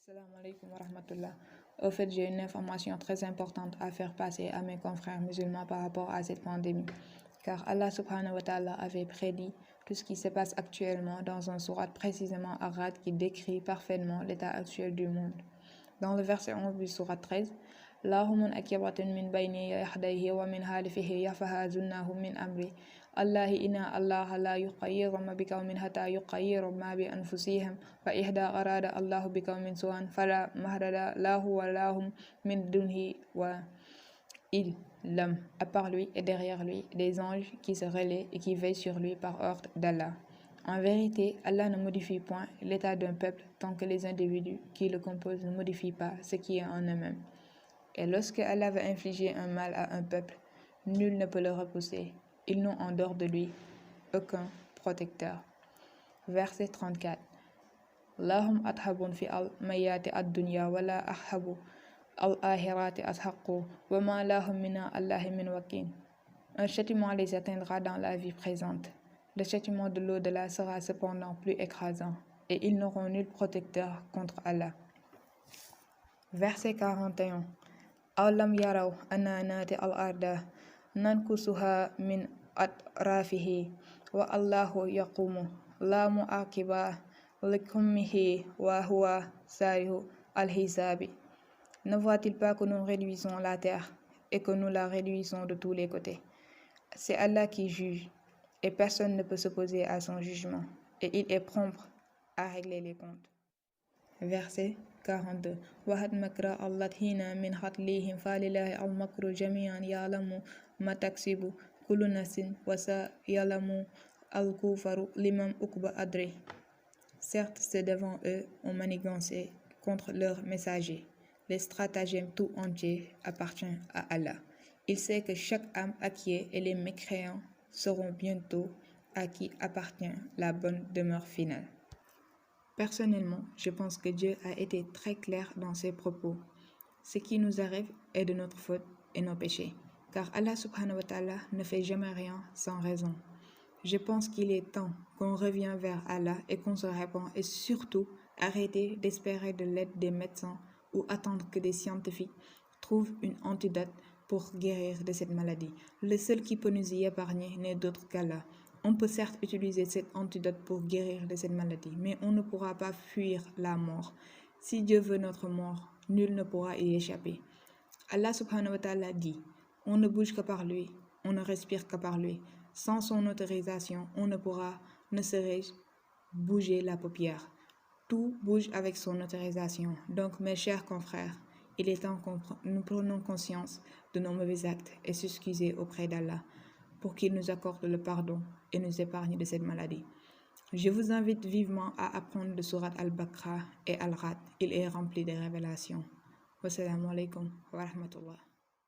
Assalamu alaikum wa rahmatullah. Au fait, j'ai une information très importante à faire passer à mes confrères musulmans par rapport à cette pandémie. Car Allah subhanahu wa ta'ala avait prédit tout ce qui se passe actuellement dans un sourate précisément arabe qui décrit parfaitement l'état actuel du monde. Dans le verset 11 du sourate 13, Lahumun akibatun min bayni yahdayhi wa min halifihi yafahazunnahu min amri. Allahi inna Allah la yuqayyiru ma biqawmin hatta yuqayyiru ma bi anfusihim fa ihda arada Allahu biqawmin su'an fala mahrada lahu wa lahum min dunhi wa il, l'homme, à part lui et derrière lui, des anges qui se relaient et qui veillent sur lui par ordre d'Allah. En vérité, Allah ne modifie point l'état d'un peuple tant que les individus qui le composent ne modifient pas ce qui est en eux-mêmes. Et lorsque Allah veut infliger un mal à un peuple, nul ne peut le repousser. Ils n'ont en dehors de lui aucun protecteur. Verset 34. Lahum athabun fi al-mayati ad-dunya wa la ahhabu al-ahirati ashaqu wa ma lahum mina Allahi min wakin. Un châtiment les atteindra dans la vie présente. Le châtiment de l'au-delà sera cependant plus écrasant, et ils n'auront nul protecteur contre Allah. Verset 41. Alam yaraw anna nati al-arda nankusuha min atrafihi wa Allahu yaqumu la mu'aqiba likummihi wa huwa sarihu al-hisabi. Ne voit-il pas que nous réduisons la terre et que nous la réduisons de tous les côtés? C'est Allah qui juge, et personne ne peut s'opposer à son jugement, et il est prompt à régler les comptes. Verset 42. Wahad makra Allah hina min khatlihim falillahi al makru jami'an ya'lamu ma taksibu kullu nafsin wa sa ya'lamu al kufaru liman ukba adri. Certes, c'est devant eux on manigancé contre leurs messagers. Les stratagèmes tout entiers appartiennent à Allah. Il sait que chaque âme acquiert et les mécréants sauront bientôt à qui appartient la bonne demeure finale. Personnellement, je pense que Dieu a été très clair dans ses propos. Ce qui nous arrive est de notre faute et nos péchés, car Allah subhanahu wa ta'ala ne fait jamais rien sans raison. Je pense qu'il est temps qu'on revienne vers Allah et qu'on se répand et surtout arrêter d'espérer de l'aide des médecins ou attendre que des scientifiques trouvent une antidote pour guérir de cette maladie. Le seul qui peut nous y épargner n'est d'autre qu'Allah. On peut certes utiliser cette antidote pour guérir de cette maladie, mais on ne pourra pas fuir la mort. Si Dieu veut notre mort, nul ne pourra y échapper. Allah subhanahu wa ta'ala dit, on ne bouge que par lui, on ne respire que par lui. Sans son autorisation, on ne pourra, ne serait-ce, bouger la paupière. Tout bouge avec son autorisation. Donc, mes chers confrères, il est temps que nous prenions conscience de nos mauvais actes et s'excuser auprès d'Allah pour qu'il nous accorde le pardon et nous épargne de cette maladie. Je vous invite vivement à apprendre le sourate Al-Baqarah et Al-Ra'd. Il est rempli de révélations. Wassalamu alaikum wa rahmatullah.